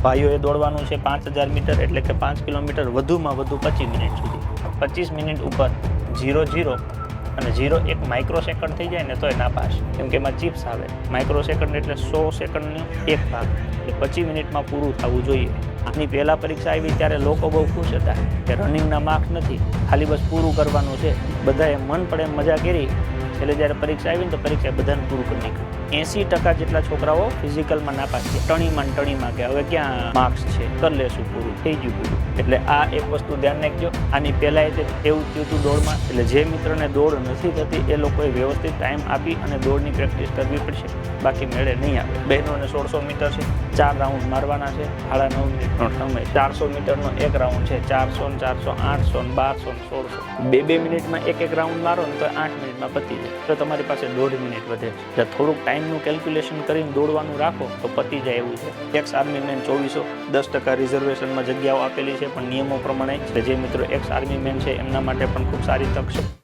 ભાઈઓએ દોડવાનું છે 5000 મીટર એટલે કે 5 કિલોમીટર વધુમાં વધુ 25 મિનિટ સુધી. 25 મિનિટ ઉપર 0-0 અને 0.1 માઇક્રોસેકન્ડ થઈ જાય ને તો એ નાપાસ, કેમ કે એમાં ચિપ્સ આવે. માઇક્રોસેકન્ડ એટલે 100 સેકન્ડનો એક ભાગ, એટલે 25 મિનિટમાં પૂરું થવું જોઈએ. આની પહેલાં પરીક્ષા આવી ત્યારે લોકો બહુ ખુશ હતા કે રનિંગના માર્ક્સ નથી, ખાલી બસ પૂરું કરવાનું છે. બધાએ મન પડે એમ મજા કરી. એટલે જ્યારે પરીક્ષા આવી ને તો પરીક્ષા બધાને પૂરું કરી નાખ્યું. 80% જેટલા છોકરાઓ ફિઝિકલમાં નાપાસ છે. ટણીમાં કે હવે ક્યાં માર્ક્સ છે, કરી લેશું પૂરું, થઈ ગયું પૂરું. એટલે આ એક વસ્તુ ધ્યાન રાખજો. આની પહેલાં એવું થયું હતું દોડમાં, એટલે જે મિત્રને દોડ નથી થતી એ લોકોએ વ્યવસ્થિત ટાઈમ આપી અને દોડની પ્રેક્ટિસ કરવી પડશે, બાકી મેળે નહીં આવે. બહેનોને 1600 મીટર છે, 4 રાઉન્ડ મારવાના છે, 9.5 મિનિટનો સમય. 400 મીટરનો એક રાઉન્ડ છે, 400, 400, 800, 1200, 1600. 2 મિનિટમાં એક રાઉન્ડ મારો ને તો 8 મિનિટમાં પતી જાય. તો તમારી પાસે 1.5 મિનિટ વધે છે. થોડુંક ટાઈમનું કેલ્ક્યુલેશન કરીને દોડવાનું રાખો તો પતી જાય એવું છે. એક્સ આર્મી મેન 2400, 10% રિઝર્વેશનમાં જગ્યાઓ આપેલી છે, પણ નિયમો પ્રમાણે જે મિત્રો એક્સ આર્મી મેન છે એમના માટે પણ ખૂબ સારી તક છે.